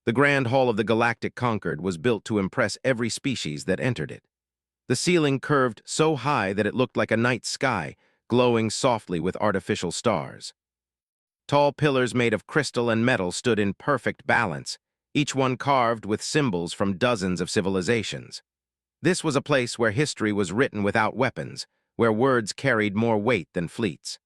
The Grand Hall of the Galactic Concord was built to impress every species that entered it. The ceiling curved so high that it looked like a night sky, glowing softly with artificial stars. Tall pillars made of crystal and metal stood in perfect balance, each one carved with symbols from dozens of civilizations. This was a place where history was written without weapons, where words carried more weight than fleets.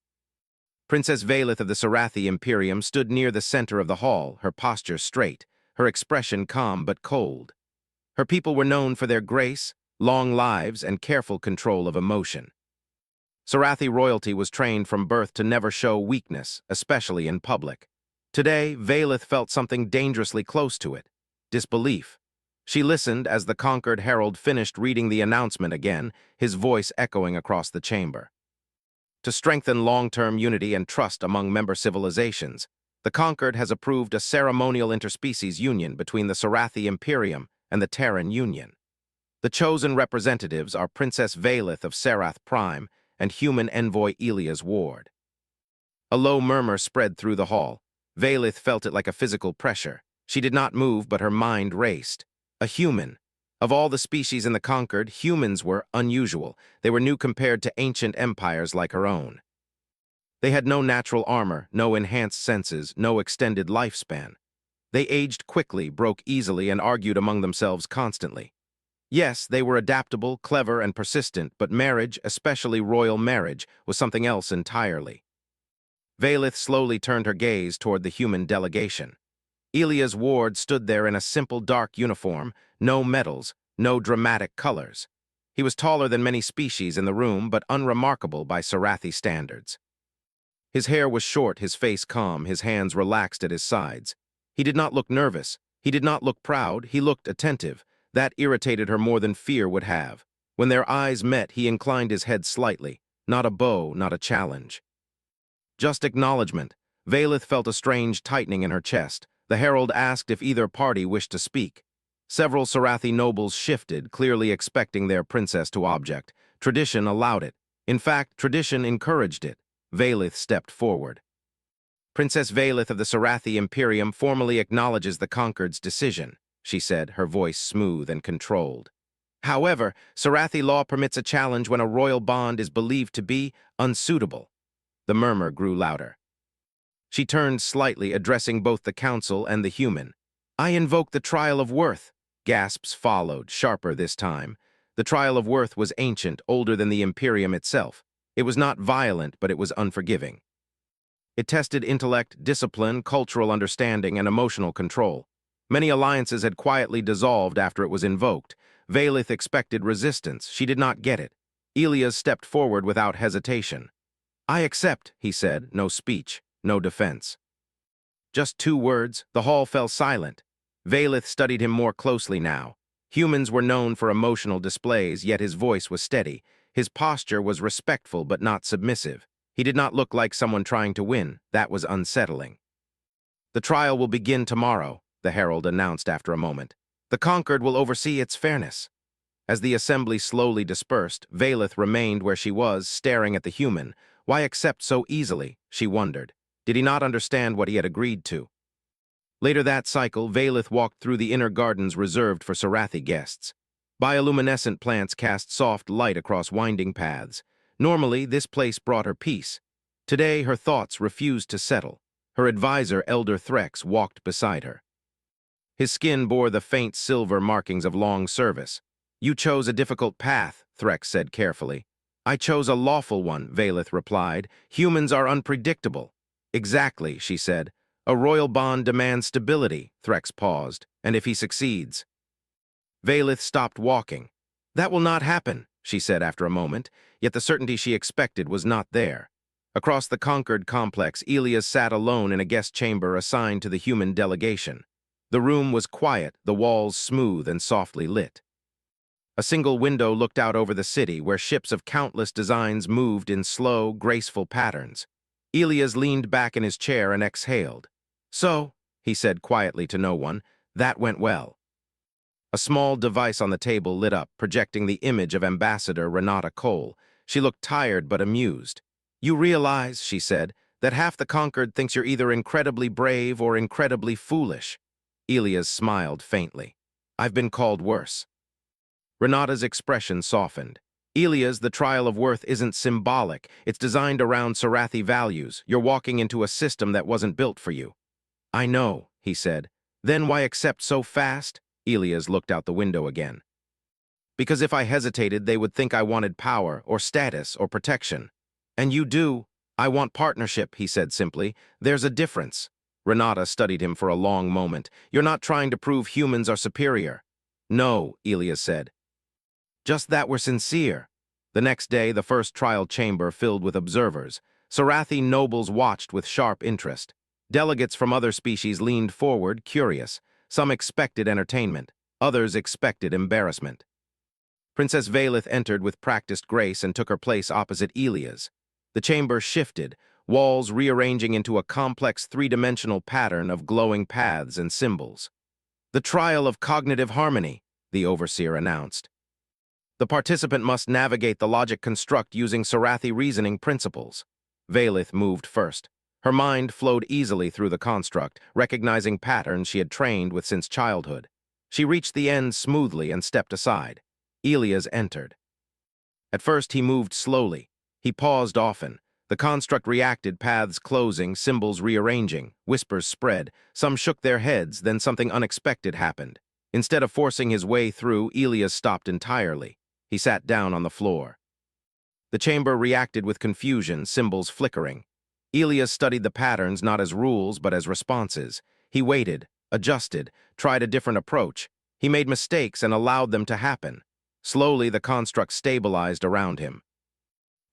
Princess Valith of the Sarathi Imperium stood near the center of the hall, her posture straight, her expression calm but cold. Her people were known for their grace, long lives, and careful control of emotion. Sarathi royalty was trained from birth to never show weakness, especially in public. Today, Valith felt something dangerously close to it: disbelief. She listened as the conquered herald finished reading the announcement again, his voice echoing across the chamber. To strengthen long-term unity and trust among member civilizations, the Conquered has approved a ceremonial interspecies union between the Sarathi Imperium and the Terran Union. The chosen representatives are Princess Valith of Sarath Prime and human envoy Elias Ward. A low murmur spread through the hall. Valith felt it like a physical pressure. She did not move, but her mind raced. A human. Of all the species in the Conquered, humans were unusual. They were new compared to ancient empires like her own. They had no natural armor, no enhanced senses, no extended lifespan. They aged quickly, broke easily, and argued among themselves constantly. Yes, they were adaptable, clever, and persistent, but marriage, especially royal marriage, was something else entirely. Valith slowly turned her gaze toward the human delegation. Elias Ward stood there in a simple dark uniform, no medals, no dramatic colors. He was taller than many species in the room, but unremarkable by Sarathi standards. His hair was short, his face calm, his hands relaxed at his sides. He did not look nervous. He did not look proud. He looked attentive. That irritated her more than fear would have. When their eyes met, he inclined his head slightly. Not a bow, not a challenge. Just acknowledgement. Valith felt a strange tightening in her chest. The herald asked if either party wished to speak. Several Sarathi nobles shifted, clearly expecting their princess to object. Tradition allowed it. In fact, tradition encouraged it. Valith stepped forward. Princess Valith of the Sarathi Imperium formally acknowledges the Conquered's decision, she said, her voice smooth and controlled. However, Sarathi law permits a challenge when a royal bond is believed to be unsuitable. The murmur grew louder. She turned slightly, addressing both the council and the human. I invoke the trial of worth. Gasps followed, sharper this time. The trial of worth was ancient, older than the Imperium itself. It was not violent, but it was unforgiving. It tested intellect, discipline, cultural understanding, and emotional control. Many alliances had quietly dissolved after it was invoked. Valith expected resistance. She did not get it. Elias stepped forward without hesitation. I accept, he said, no speech, no defense. Just 2 words, the hall fell silent. Valith studied him more closely now. Humans were known for emotional displays, yet his voice was steady. His posture was respectful but not submissive. He did not look like someone trying to win. That was unsettling. The trial will begin tomorrow, the herald announced after a moment. The Conquered will oversee its fairness. As the assembly slowly dispersed, Valith remained where she was, staring at the human. Why accept so easily, she wondered. Did he not understand what he had agreed to? Later that cycle, Valith walked through the inner gardens reserved for Sarathi guests. Bioluminescent plants cast soft light across winding paths. Normally, this place brought her peace. Today, her thoughts refused to settle. Her advisor, Elder Threx, walked beside her. His skin bore the faint silver markings of long service. You chose a difficult path, Threx said carefully. I chose a lawful one, Valith replied. Humans are unpredictable. Exactly, she said. A royal bond demands stability, Threx paused, and if he succeeds. Valith stopped walking. That will not happen, she said after a moment, yet the certainty she expected was not there. Across the Conquered complex, Elias sat alone in a guest chamber assigned to the human delegation. The room was quiet, the walls smooth and softly lit. A single window looked out over the city, where ships of countless designs moved in slow, graceful patterns. Elias leaned back in his chair and exhaled. So, he said quietly to no one, that went well. A small device on the table lit up, projecting the image of Ambassador Renata Cole. She looked tired but amused. You realize, she said, that half the Conquered thinks you're either incredibly brave or incredibly foolish. Elias smiled faintly. I've been called worse. Renata's expression softened. Elias, the trial of worth isn't symbolic. It's designed around Sarathi values. You're walking into a system that wasn't built for you. I know, he said. Then why accept so fast? Elias looked out the window again. Because if I hesitated, they would think I wanted power or status or protection. And you do. I want partnership, he said simply. There's a difference. Renata studied him for a long moment. You're not trying to prove humans are superior. No, Elias said. Just that we're sincere. The next day, the first trial chamber filled with observers. Sarathi nobles watched with sharp interest. Delegates from other species leaned forward, curious. Some expected entertainment. Others expected embarrassment. Princess Valith entered with practiced grace and took her place opposite Elias. The chamber shifted, walls rearranging into a complex three-dimensional pattern of glowing paths and symbols. The trial of cognitive harmony, the overseer announced. The participant must navigate the logic construct using Sarathi reasoning principles. Valith moved first. Her mind flowed easily through the construct, recognizing patterns she had trained with since childhood. She reached the end smoothly and stepped aside. Elias entered. At first he moved slowly. He paused often. The construct reacted, paths closing, symbols rearranging, whispers spread. Some shook their heads, then something unexpected happened. Instead of forcing his way through, Elias stopped entirely. He sat down on the floor. The chamber reacted with confusion, symbols flickering. Elias studied the patterns not as rules but as responses. He waited, adjusted, tried a different approach. He made mistakes and allowed them to happen. Slowly, the construct stabilized around him.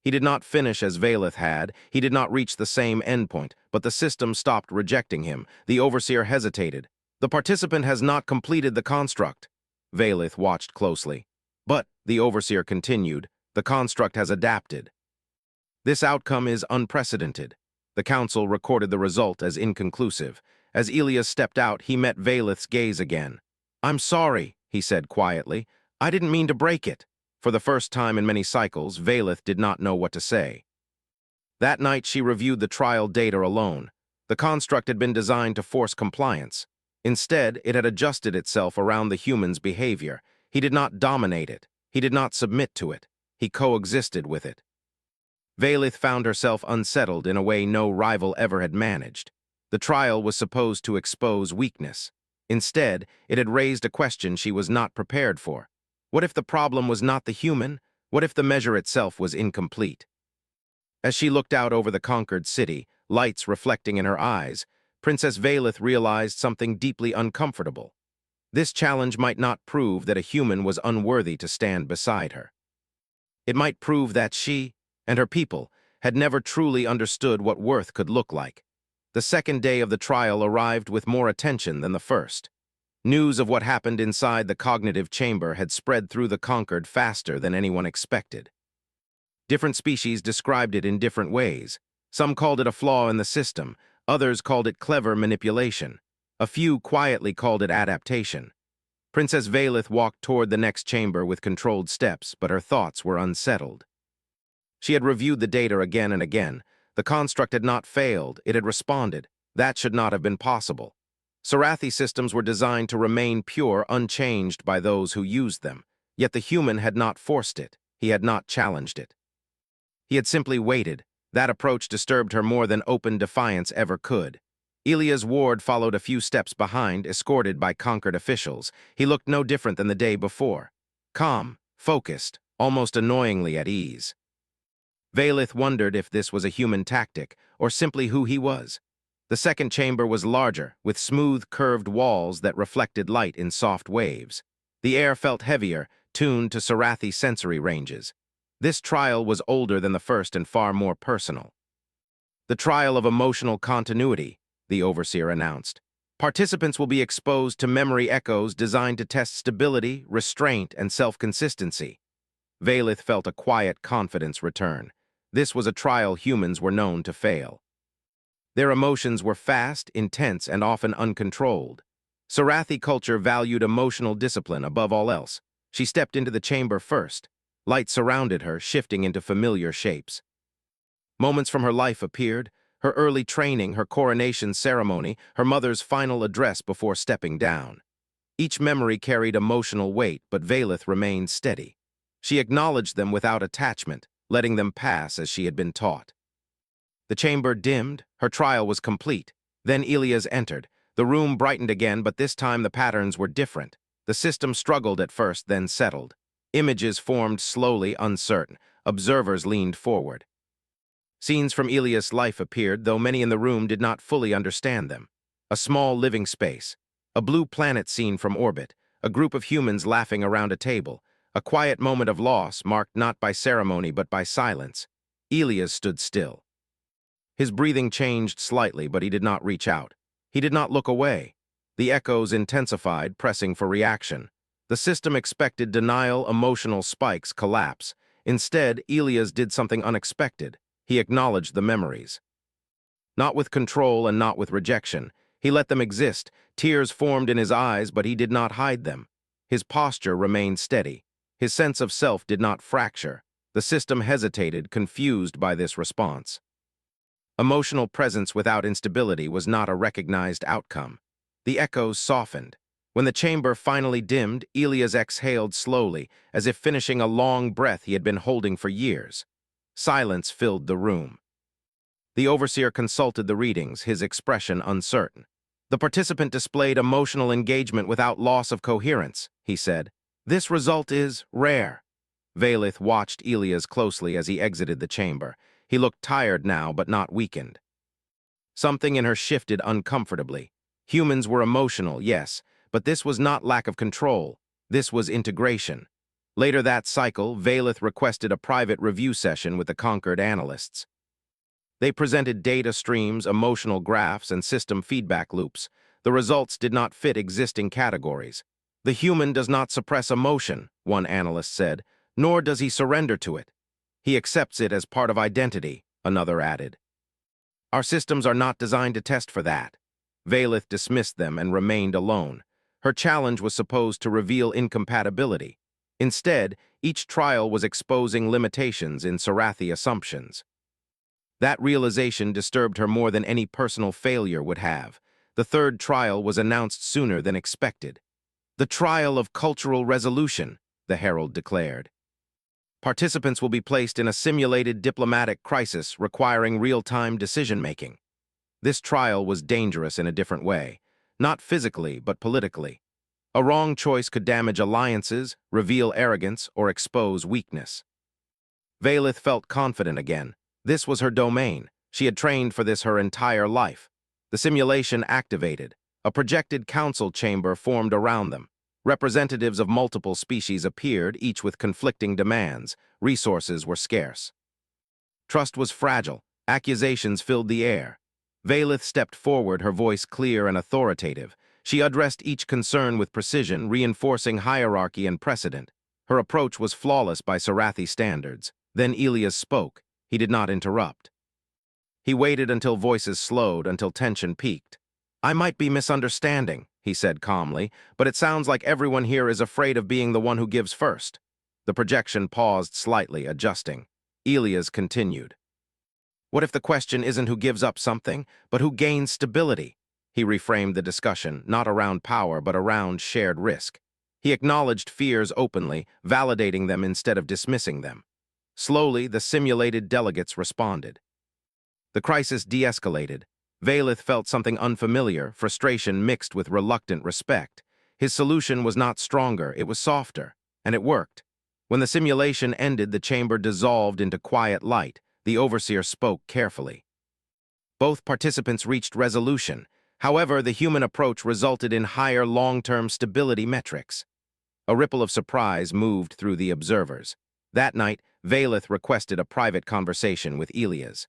He did not finish as Valith had. He did not reach the same endpoint, but the system stopped rejecting him. The overseer hesitated. The participant has not completed the construct. Valith watched closely. But, the overseer continued, the construct has adapted. This outcome is unprecedented. The council recorded the result as inconclusive. As Elias stepped out, he met Valith's gaze again. I'm sorry, he said quietly. I didn't mean to break it. For the first time in many cycles, Valith did not know what to say. That night she reviewed the trial data alone. The construct had been designed to force compliance. Instead, it had adjusted itself around the human's behavior. He did not dominate it. He did not submit to it. He coexisted with it. Valith found herself unsettled in a way no rival ever had managed. The trial was supposed to expose weakness. Instead, it had raised a question she was not prepared for. What if the problem was not the human? What if the measure itself was incomplete? As she looked out over the conquered city, lights reflecting in her eyes, Princess Valith realized something deeply uncomfortable. This challenge might not prove that a human was unworthy to stand beside her. It might prove that she, and her people, had never truly understood what worth could look like. The second day of the trial arrived with more attention than the first. News of what happened inside the cognitive chamber had spread through the conquered faster than anyone expected. Different species described it in different ways. Some called it a flaw in the system, others called it clever manipulation. A few quietly called it adaptation. Princess Valith walked toward the next chamber with controlled steps, but her thoughts were unsettled. She had reviewed the data again and again. The construct had not failed, it had responded. That should not have been possible. Sarathi systems were designed to remain pure, unchanged by those who used them. Yet the human had not forced it. He had not challenged it. He had simply waited. That approach disturbed her more than open defiance ever could. Elias Ward followed a few steps behind, escorted by conquered officials. He looked no different than the day before. Calm, focused, almost annoyingly at ease. Valith wondered if this was a human tactic, or simply who he was. The second chamber was larger, with smooth, curved walls that reflected light in soft waves. The air felt heavier, tuned to Sarathi sensory ranges. This trial was older than the first and far more personal. The trial of emotional continuity, the overseer announced. Participants will be exposed to memory echoes designed to test stability, restraint, and self-consistency. Valith felt a quiet confidence return. This was a trial humans were known to fail. Their emotions were fast, intense, and often uncontrolled. Sarathi culture valued emotional discipline above all else. She stepped into the chamber first. Light surrounded her, shifting into familiar shapes. Moments from her life appeared, her early training, her coronation ceremony, her mother's final address before stepping down. Each memory carried emotional weight, but Valeth remained steady. She acknowledged them without attachment, letting them pass as she had been taught. The chamber dimmed, her trial was complete. Then Elias entered. The room brightened again, but this time the patterns were different. The system struggled at first, then settled. Images formed slowly, uncertain. Observers leaned forward. Scenes from Elias' life appeared, though many in the room did not fully understand them. A small living space, a blue planet seen from orbit, a group of humans laughing around a table, a quiet moment of loss marked not by ceremony but by silence. Elias stood still. His breathing changed slightly, but he did not reach out. He did not look away. The echoes intensified, pressing for reaction. The system expected denial, emotional spikes, collapse. Instead, Elias did something unexpected. He acknowledged the memories. Not with control and not with rejection. He let them exist. Tears formed in his eyes, but he did not hide them. His posture remained steady. His sense of self did not fracture. The system hesitated, confused by this response. Emotional presence without instability was not a recognized outcome. The echoes softened. When the chamber finally dimmed, Elias exhaled slowly, as if finishing a long breath he had been holding for years. Silence filled the room. The overseer consulted the readings, his expression uncertain. The participant displayed emotional engagement without loss of coherence, he said. This result is rare. Valeth watched Elias closely as he exited the chamber. He looked tired now, but not weakened. Something in her shifted uncomfortably. Humans were emotional, yes, but this was not lack of control. This was integration. Later that cycle, Valeth requested a private review session with the conquered analysts. They presented data streams, emotional graphs, and system feedback loops. The results did not fit existing categories. The human does not suppress emotion, one analyst said, nor does he surrender to it. He accepts it as part of identity, another added. Our systems are not designed to test for that. Valeth dismissed them and remained alone. Her challenge was supposed to reveal incompatibility. Instead, each trial was exposing limitations in Sarathi assumptions. That realization disturbed her more than any personal failure would have. The third trial was announced sooner than expected. The trial of cultural resolution, the herald declared. Participants will be placed in a simulated diplomatic crisis requiring real-time decision-making. This trial was dangerous in a different way, not physically but politically. A wrong choice could damage alliances, reveal arrogance, or expose weakness. Valeth felt confident again. This was her domain. She had trained for this her entire life. The simulation activated. A projected council chamber formed around them. Representatives of multiple species appeared, each with conflicting demands. Resources were scarce. Trust was fragile. Accusations filled the air. Valeth stepped forward, her voice clear and authoritative. She addressed each concern with precision, reinforcing hierarchy and precedent. Her approach was flawless by Sarathi standards. Then Elias spoke. He did not interrupt. He waited until voices slowed, until tension peaked. I might be misunderstanding, he said calmly, but it sounds like everyone here is afraid of being the one who gives first. The projection paused slightly, adjusting. Elias continued. What if the question isn't who gives up something, but who gains stability? He reframed the discussion, not around power, but around shared risk. He acknowledged fears openly, validating them instead of dismissing them. Slowly, the simulated delegates responded. The crisis de-escalated. Valeth felt something unfamiliar, frustration mixed with reluctant respect. His solution was not stronger, it was softer, and it worked. When the simulation ended, the chamber dissolved into quiet light. The overseer spoke carefully. Both participants reached resolution. However, the human approach resulted in higher long-term stability metrics. A ripple of surprise moved through the observers. That night, Valeth requested a private conversation with Elias.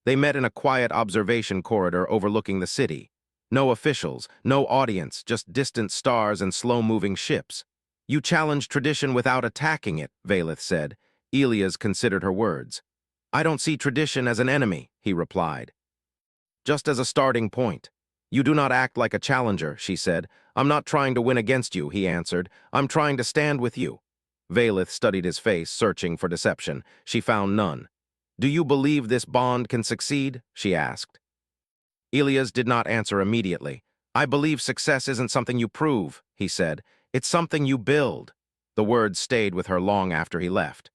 They met in a quiet observation corridor overlooking the city. No officials, no audience, just distant stars and slow-moving ships. You challenge tradition without attacking it, Valeth said. Elias considered her words. I don't see tradition as an enemy, he replied. Just as a starting point. You do not act like a challenger, she said. I'm not trying to win against you, he answered. I'm trying to stand with you. Valeth studied his face, searching for deception. She found none. "Do you believe this bond can succeed?" she asked. Elias did not answer immediately. "I believe success isn't something you prove," he said. "It's something you build." The words stayed with her long after he left.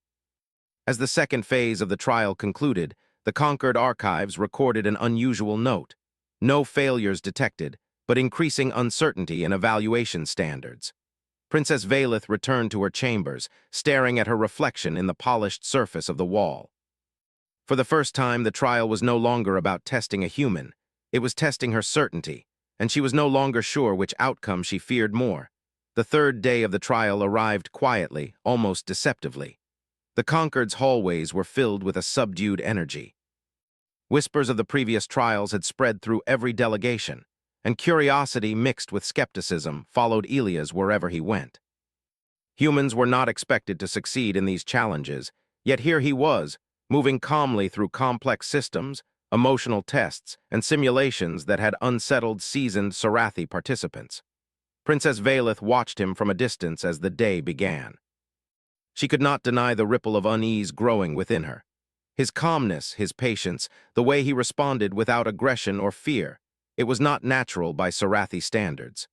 As the second phase of the trial concluded, the Concord archives recorded an unusual note. No failures detected, but increasing uncertainty in evaluation standards. Princess Valeth returned to her chambers, staring at her reflection in the polished surface of the wall. For the first time, the trial was no longer about testing a human. It was testing her certainty, and she was no longer sure which outcome she feared more. The third day of the trial arrived quietly, almost deceptively. The Concord's hallways were filled with a subdued energy. Whispers of the previous trials had spread through every delegation, and curiosity mixed with skepticism followed Elias wherever he went. Humans were not expected to succeed in these challenges, yet here he was, moving calmly through complex systems, emotional tests, and simulations that had unsettled seasoned Sarathi participants. Princess Valeth watched him from a distance as the day began. She could not deny the ripple of unease growing within her. His calmness, his patience, the way he responded without aggression or fear, it was not natural by Sarathi standards.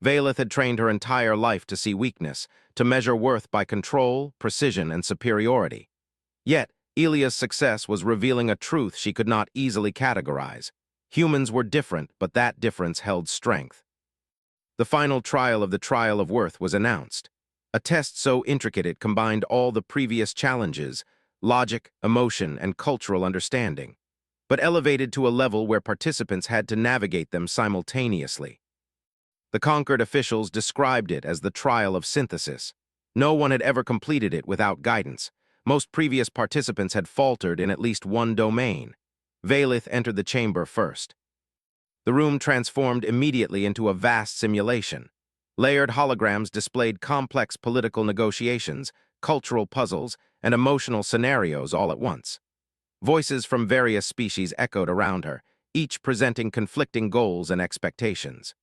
Valeth had trained her entire life to see weakness, to measure worth by control, precision, and superiority. Yet, Elia's success was revealing a truth she could not easily categorize. Humans were different, but that difference held strength. The final trial of the Trial of Worth was announced. A test so intricate it combined all the previous challenges, logic, emotion, and cultural understanding, but elevated to a level where participants had to navigate them simultaneously. The Concord officials described it as the trial of synthesis. No one had ever completed it without guidance. Most previous participants had faltered in at least one domain. Valeth entered the chamber first. The room transformed immediately into a vast simulation. Layered holograms displayed complex political negotiations, cultural puzzles, and emotional scenarios all at once. Voices from various species echoed around her, each presenting conflicting goals and expectations.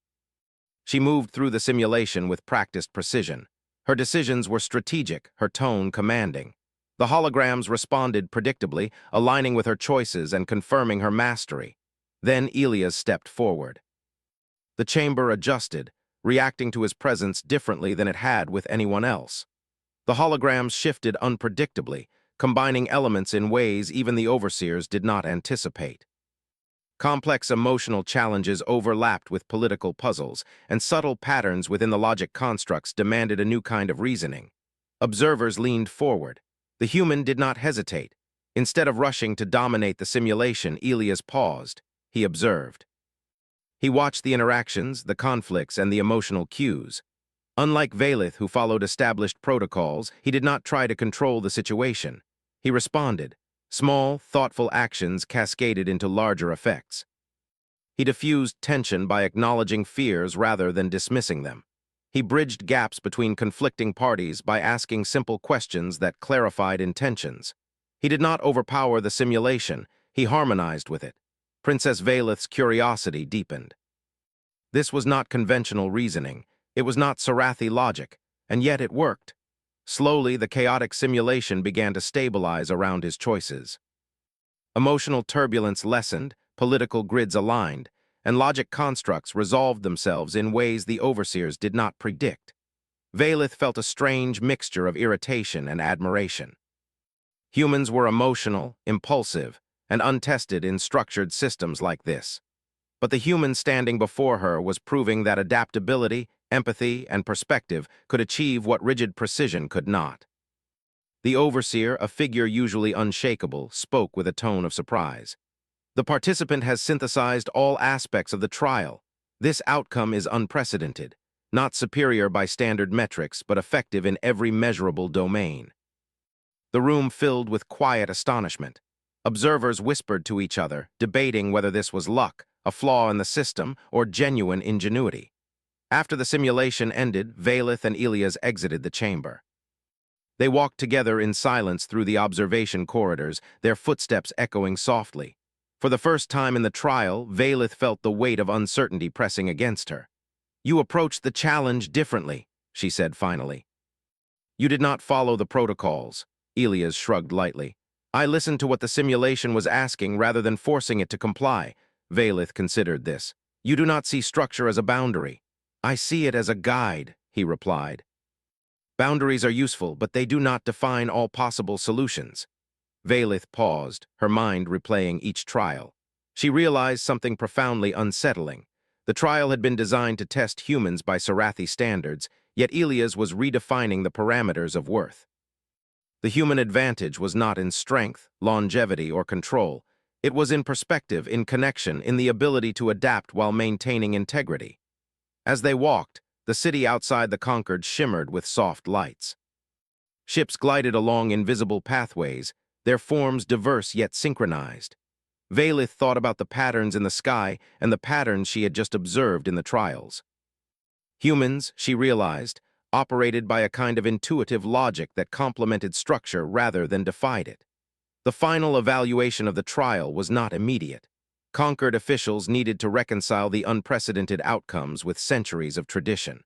She moved through the simulation with practiced precision. Her decisions were strategic, her tone commanding. The holograms responded predictably, aligning with her choices and confirming her mastery. Then Elias stepped forward. The chamber adjusted, reacting to his presence differently than it had with anyone else. The holograms shifted unpredictably, combining elements in ways even the overseers did not anticipate. Complex emotional challenges overlapped with political puzzles, and subtle patterns within the logic constructs demanded a new kind of reasoning. Observers leaned forward. The human did not hesitate. Instead of rushing to dominate the simulation, Elias paused. He observed. He watched the interactions, the conflicts, and the emotional cues. Unlike Valeth, who followed established protocols, he did not try to control the situation. He responded. Small, thoughtful actions cascaded into larger effects. He diffused tension by acknowledging fears rather than dismissing them. He bridged gaps between conflicting parties by asking simple questions that clarified intentions. He did not overpower the simulation, he harmonized with it. Princess Valeth's curiosity deepened. This was not conventional reasoning, it was not Sarathi logic, and yet it worked. Slowly, the chaotic simulation began to stabilize around his choices. Emotional turbulence lessened, political grids aligned, and logic constructs resolved themselves in ways the overseers did not predict. Valeth felt a strange mixture of irritation and admiration. Humans were emotional, impulsive, and untested in structured systems like this. But the human standing before her was proving that adaptability, empathy, and perspective could achieve what rigid precision could not. The overseer, a figure usually unshakable, spoke with a tone of surprise. The participant has synthesized all aspects of the trial. This outcome is unprecedented, not superior by standard metrics, but effective in every measurable domain. The room filled with quiet astonishment. Observers whispered to each other, debating whether this was luck, a flaw in the system, or genuine ingenuity. After the simulation ended, Valeth and Elias exited the chamber. They walked together in silence through the observation corridors, their footsteps echoing softly. For the first time in the trial, Valeth felt the weight of uncertainty pressing against her. "You approached the challenge differently," she said finally. "You did not follow the protocols," Elias shrugged lightly. I listened to what the simulation was asking rather than forcing it to comply. Valith considered this. You do not see structure as a boundary. I see it as a guide, he replied. Boundaries are useful, but they do not define all possible solutions. Valith paused, her mind replaying each trial. She realized something profoundly unsettling. The trial had been designed to test humans by Sarathi standards, yet Elias was redefining the parameters of worth. The human advantage was not in strength, longevity, or control. It was in perspective, in connection, in the ability to adapt while maintaining integrity. As they walked, the city outside the Concord shimmered with soft lights. Ships glided along invisible pathways, their forms diverse yet synchronized. Valith thought about the patterns in the sky and the patterns she had just observed in the trials. Humans, she realized, operated by a kind of intuitive logic that complemented structure rather than defied it. The final evaluation of the trial was not immediate. Concord officials needed to reconcile the unprecedented outcomes with centuries of tradition.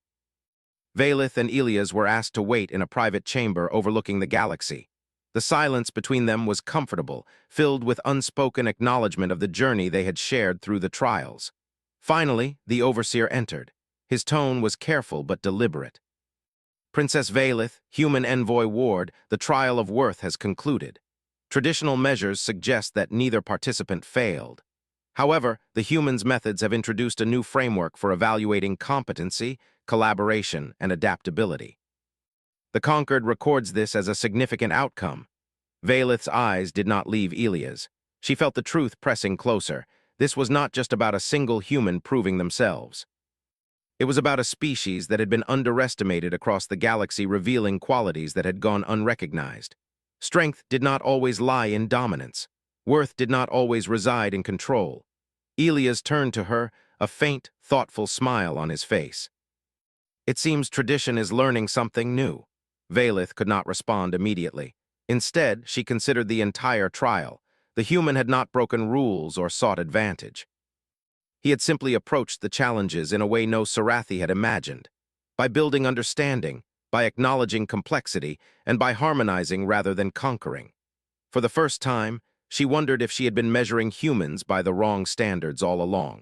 Valith and Elias were asked to wait in a private chamber overlooking the galaxy. The silence between them was comfortable, filled with unspoken acknowledgement of the journey they had shared through the trials. Finally, the overseer entered. His tone was careful but deliberate. Princess Valith, human envoy Ward, the trial of worth has concluded. Traditional measures suggest that neither participant failed. However, the humans' methods have introduced a new framework for evaluating competency, collaboration, and adaptability. The Concord records this as a significant outcome. Valith's eyes did not leave Elias. She felt the truth pressing closer. This was not just about a single human proving themselves. It was about a species that had been underestimated across the galaxy, revealing qualities that had gone unrecognized. Strength did not always lie in dominance. Worth did not always reside in control. Elias turned to her, a faint, thoughtful smile on his face. It seems tradition is learning something new. Valith could not respond immediately. Instead, she considered the entire trial. The human had not broken rules or sought advantage. He had simply approached the challenges in a way no Sarathi had imagined. By building understanding, by acknowledging complexity, and by harmonizing rather than conquering. For the first time, she wondered if she had been measuring humans by the wrong standards all along.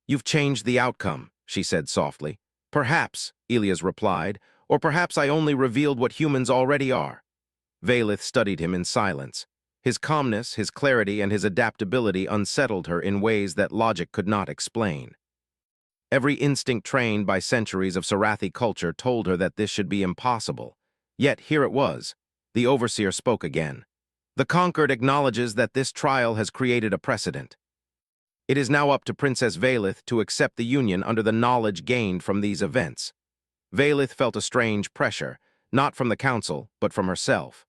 You've changed the outcome, she said softly. Perhaps, Elias replied, or perhaps I only revealed what humans already are. Valith studied him in silence. His calmness, his clarity, and his adaptability unsettled her in ways that logic could not explain. Every instinct trained by centuries of Sarathi culture told her that this should be impossible. Yet here it was. The overseer spoke again. The Concord acknowledges that this trial has created a precedent. It is now up to Princess Valith to accept the union under the knowledge gained from these events. Valith felt a strange pressure, not from the council, but from herself.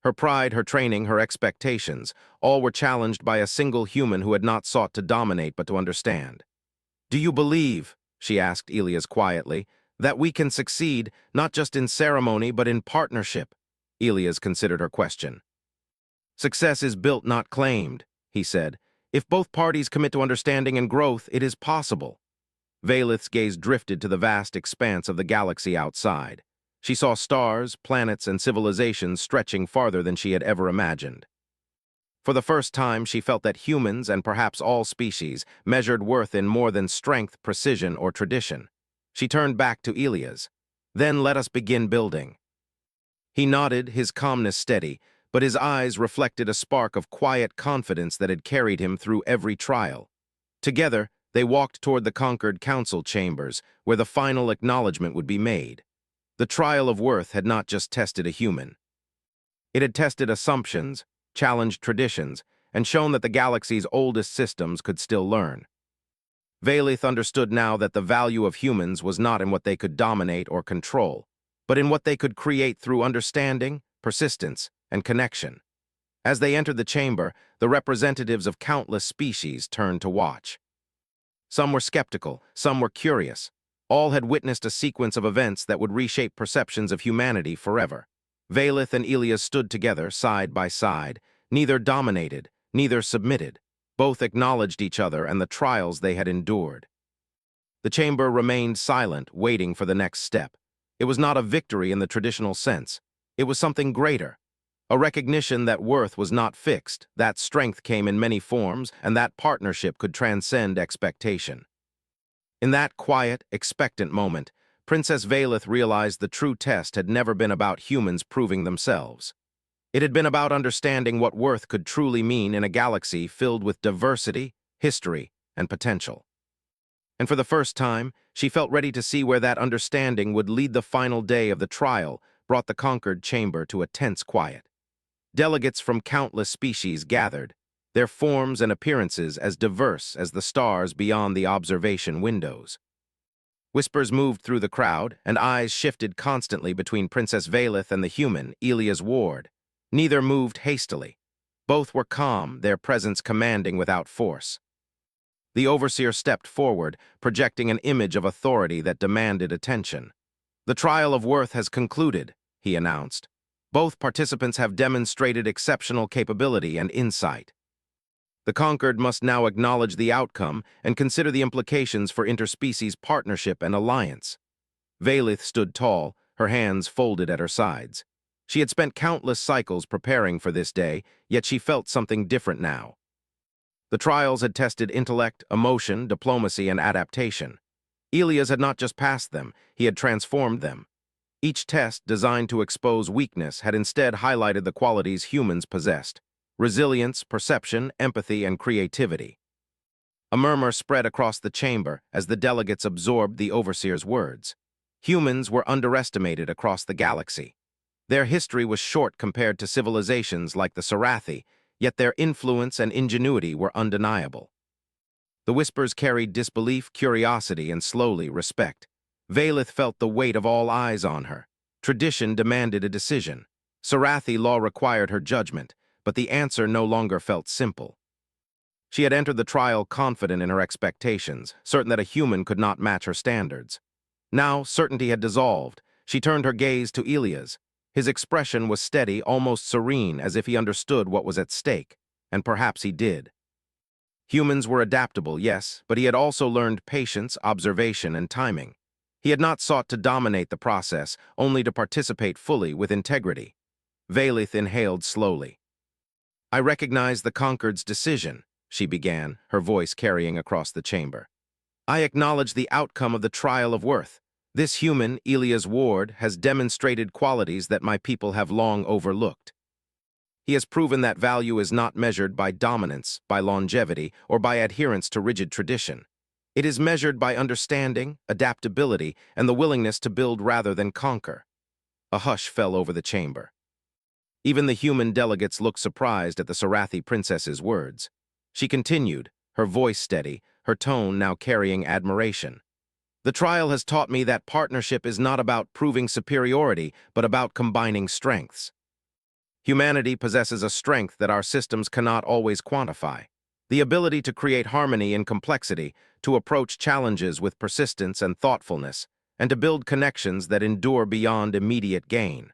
Her pride, her training, her expectations, all were challenged by a single human who had not sought to dominate but to understand. Do you believe, she asked Elias quietly, that we can succeed not just in ceremony but in partnership? Elias considered her question. Success is built, not claimed, he said. If both parties commit to understanding and growth, it is possible. Valith's gaze drifted to the vast expanse of the galaxy outside. She saw stars, planets, and civilizations stretching farther than she had ever imagined. For the first time, she felt that humans, and perhaps all species, measured worth in more than strength, precision, or tradition. She turned back to Elias. Then let us begin building. He nodded, his calmness steady, but his eyes reflected a spark of quiet confidence that had carried him through every trial. Together, they walked toward the Concord council chambers, where the final acknowledgement would be made. The trial of worth had not just tested a human. It had tested assumptions, challenged traditions, and shown that the galaxy's oldest systems could still learn. Valith understood now that the value of humans was not in what they could dominate or control, but in what they could create through understanding, persistence, and connection. As they entered the chamber, the representatives of countless species turned to watch. Some were skeptical, some were curious. All had witnessed a sequence of events that would reshape perceptions of humanity forever. Valith and Elias stood together, side by side. Neither dominated, neither submitted. Both acknowledged each other and the trials they had endured. The chamber remained silent, waiting for the next step. It was not a victory in the traditional sense. It was something greater. A recognition that worth was not fixed, that strength came in many forms, and that partnership could transcend expectation. In that quiet, expectant moment, Princess Valeth realized the true test had never been about humans proving themselves. It had been about understanding what worth could truly mean in a galaxy filled with diversity, history, and potential. And for the first time, she felt ready to see where that understanding would lead. The final day of the trial brought the conquered chamber to a tense quiet. Delegates from countless species gathered, their forms and appearances as diverse as the stars beyond the observation windows. Whispers moved through the crowd, and eyes shifted constantly between Princess Valeth and the human, Elia's ward. Neither moved hastily. Both were calm, their presence commanding without force. The overseer stepped forward, projecting an image of authority that demanded attention. "The trial of worth has concluded," he announced. "Both participants have demonstrated exceptional capability and insight. The conquered must now acknowledge the outcome and consider the implications for interspecies partnership and alliance." Valeth stood tall, her hands folded at her sides. She had spent countless cycles preparing for this day, yet she felt something different now. The trials had tested intellect, emotion, diplomacy, and adaptation. Elias had not just passed them, he had transformed them. Each test, designed to expose weakness, had instead highlighted the qualities humans possessed: resilience, perception, empathy, and creativity. A murmur spread across the chamber as the delegates absorbed the overseer's words. Humans were underestimated across the galaxy. Their history was short compared to civilizations like the Scifi, yet their influence and ingenuity were undeniable. The whispers carried disbelief, curiosity, and slowly respect. Valeth felt the weight of all eyes on her. Tradition demanded a decision. Scifi law required her judgment, but the answer no longer felt simple. She had entered the trial confident in her expectations, certain that a human could not match her standards. Now, certainty had dissolved. She turned her gaze to Elias. His expression was steady, almost serene, as if he understood what was at stake, and perhaps he did. Humans were adaptable, yes, but he had also learned patience, observation, and timing. He had not sought to dominate the process, only to participate fully with integrity. Valeth inhaled slowly. "I recognize the conquered's decision," she began, her voice carrying across the chamber. "I acknowledge the outcome of the trial of worth. This human, Elias Ward, has demonstrated qualities that my people have long overlooked. He has proven that value is not measured by dominance, by longevity, or by adherence to rigid tradition. It is measured by understanding, adaptability, and the willingness to build rather than conquer." A hush fell over the chamber. Even the human delegates looked surprised at the Scifi princess's words. She continued, her voice steady, her tone now carrying admiration. "The trial has taught me that partnership is not about proving superiority, but about combining strengths. Humanity possesses a strength that our systems cannot always quantify: the ability to create harmony in complexity, to approach challenges with persistence and thoughtfulness, and to build connections that endure beyond immediate gain."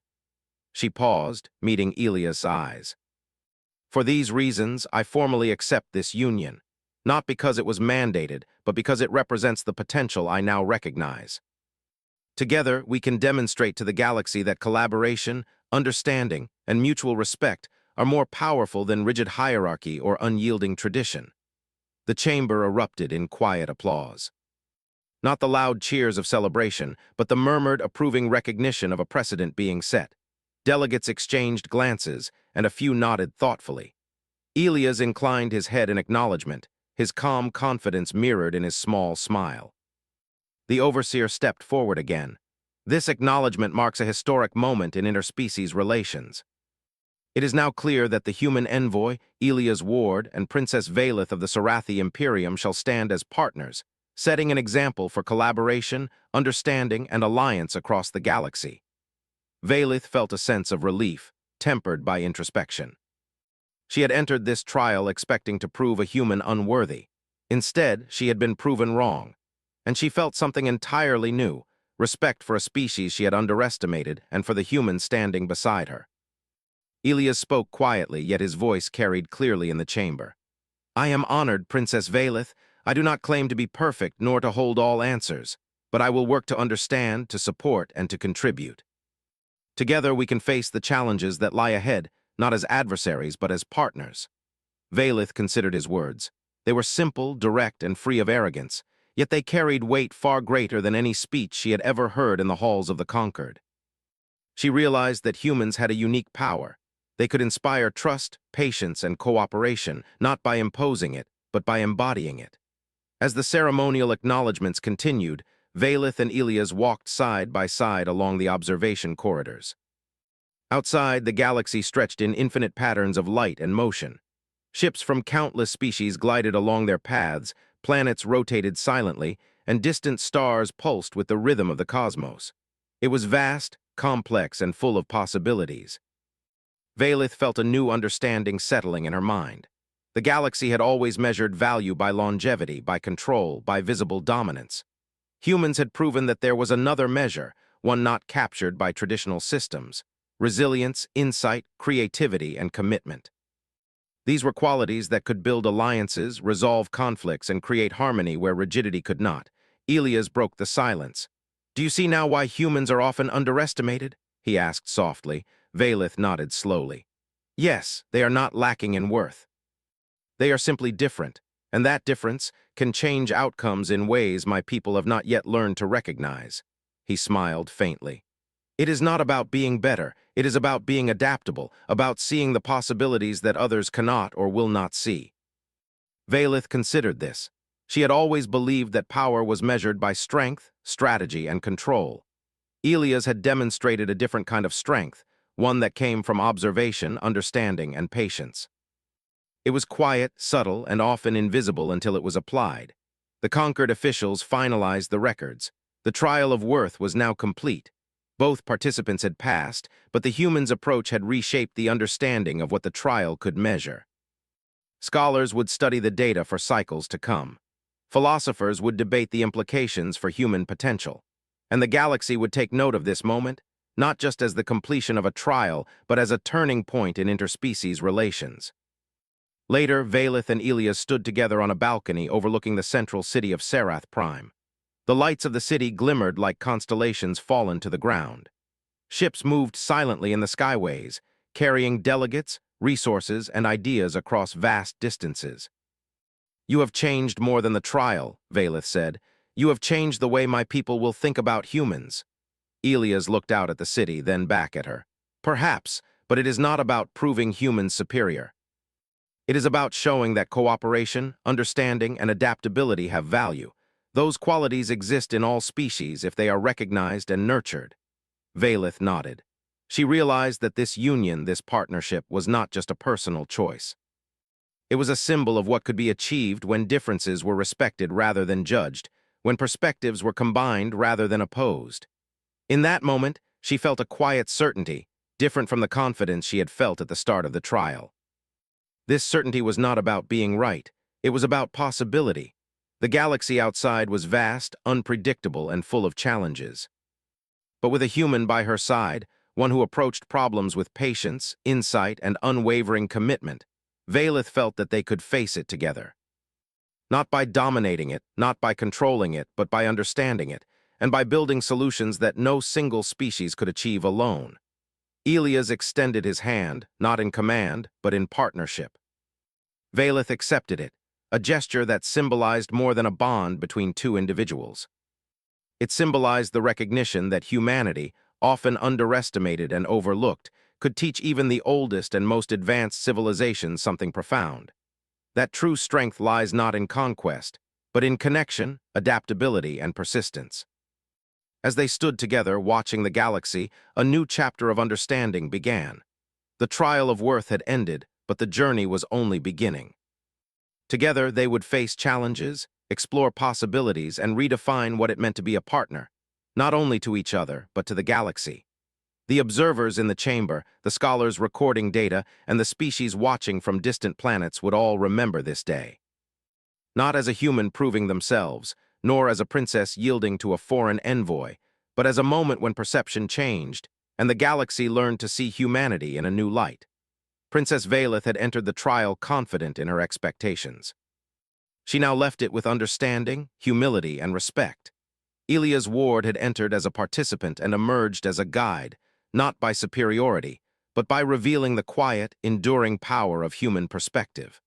She paused, meeting Elias' eyes. "For these reasons, I formally accept this union, not because it was mandated, but because it represents the potential I now recognize. Together, we can demonstrate to the galaxy that collaboration, understanding, and mutual respect are more powerful than rigid hierarchy or unyielding tradition." The chamber erupted in quiet applause. Not the loud cheers of celebration, but the murmured, approving recognition of a precedent being set. Delegates exchanged glances, and a few nodded thoughtfully. Elias inclined his head in acknowledgement, his calm confidence mirrored in his small smile. The overseer stepped forward again. "This acknowledgement marks a historic moment in interspecies relations. It is now clear that the human envoy, Elias Ward, and Princess Valeth of the Scifi Imperium shall stand as partners, setting an example for collaboration, understanding, and alliance across the galaxy." Valeth felt a sense of relief, tempered by introspection. She had entered this trial expecting to prove a human unworthy. Instead, she had been proven wrong. And she felt something entirely new: respect for a species she had underestimated and for the human standing beside her. Elias spoke quietly, yet his voice carried clearly in the chamber. "I am honored, Princess Valeth. I do not claim to be perfect nor to hold all answers, but I will work to understand, to support, and to contribute. Together we can face the challenges that lie ahead, not as adversaries but as partners. Valeth considered his words. They were simple, direct, and free of arrogance, yet they carried weight far greater than any speech she had ever heard in the halls of the conquered. She realized that humans had a unique power. They could inspire trust, patience, and cooperation, not by imposing it, but by embodying it. As the ceremonial acknowledgments continued, Valeth and Elias walked side by side along the observation corridors. Outside, the galaxy stretched in infinite patterns of light and motion. Ships from countless species glided along their paths, planets rotated silently, and distant stars pulsed with the rhythm of the cosmos. It was vast, complex, and full of possibilities. Valeth felt a new understanding settling in her mind. The galaxy had always measured value by longevity, by control, by visible dominance. Humans had proven that there was another measure, one not captured by traditional systems: resilience, insight, creativity, and commitment. These were qualities that could build alliances, resolve conflicts, and create harmony where rigidity could not. Elias broke the silence. "Do you see now why humans are often underestimated?" he asked softly. Valeth nodded slowly. "Yes, they are not lacking in worth. They are simply different, and that difference can change outcomes in ways my people have not yet learned to recognize." He smiled faintly. "It is not about being better, it is about being adaptable, about seeing the possibilities that others cannot or will not see." Valeth considered this. She had always believed that power was measured by strength, strategy, and control. Elias had demonstrated a different kind of strength, one that came from observation, understanding, and patience. It was quiet, subtle, and often invisible until it was applied. The conquered officials finalized the records. The trial of worth was now complete. Both participants had passed, but the human's approach had reshaped the understanding of what the trial could measure. Scholars would study the data for cycles to come. Philosophers would debate the implications for human potential. And the galaxy would take note of this moment, not just as the completion of a trial, but as a turning point in interspecies relations. Later, Valeth and Elias stood together on a balcony overlooking the central city of Serath Prime. The lights of the city glimmered like constellations fallen to the ground. Ships moved silently in the skyways, carrying delegates, resources, and ideas across vast distances. "You have changed more than the trial," Valeth said. "You have changed the way my people will think about humans." Elias looked out at the city, then back at her. "Perhaps, but it is not about proving humans superior. It is about showing that cooperation, understanding, and adaptability have value. Those qualities exist in all species if they are recognized and nurtured." Valeth nodded. She realized that this union, this partnership, was not just a personal choice. It was a symbol of what could be achieved when differences were respected rather than judged, when perspectives were combined rather than opposed. In that moment, she felt a quiet certainty, different from the confidence she had felt at the start of the trial. This certainty was not about being right. It was about possibility. The galaxy outside was vast, unpredictable, and full of challenges. But with a human by her side, one who approached problems with patience, insight, and unwavering commitment, Valeth felt that they could face it together. Not by dominating it, not by controlling it, but by understanding it, and by building solutions that no single species could achieve alone. Elias extended his hand, not in command, but in partnership. Valeth accepted it, a gesture that symbolized more than a bond between two individuals. It symbolized the recognition that humanity, often underestimated and overlooked, could teach even the oldest and most advanced civilizations something profound. That true strength lies not in conquest, but in connection, adaptability, and persistence. As they stood together watching the galaxy, a new chapter of understanding began. The trial of worth had ended, but the journey was only beginning. Together, they would face challenges, explore possibilities, and redefine what it meant to be a partner, not only to each other, but to the galaxy. The observers in the chamber, the scholars recording data, and the species watching from distant planets would all remember this day. Not as a human proving themselves, nor as a princess yielding to a foreign envoy, but as a moment when perception changed, and the galaxy learned to see humanity in a new light. Princess Valeth had entered the trial confident in her expectations. She now left it with understanding, humility, and respect. Elias Ward had entered as a participant and emerged as a guide, not by superiority, but by revealing the quiet, enduring power of human perspective.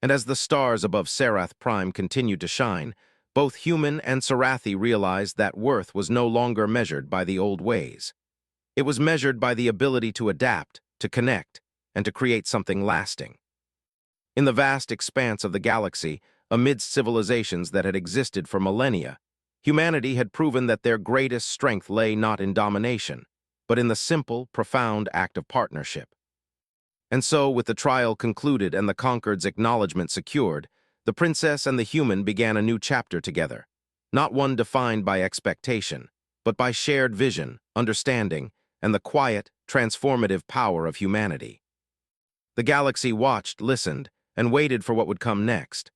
And as the stars above Serath Prime continued to shine, both human and Sarathi realized that worth was no longer measured by the old ways. It was measured by the ability to adapt, to connect, and to create something lasting. In the vast expanse of the galaxy, amidst civilizations that had existed for millennia, humanity had proven that their greatest strength lay not in domination, but in the simple, profound act of partnership. And so, with the trial concluded and the Conquered's acknowledgement secured, the princess and the human began a new chapter together, not one defined by expectation, but by shared vision, understanding, and the quiet, transformative power of humanity. The galaxy watched, listened, and waited for what would come next.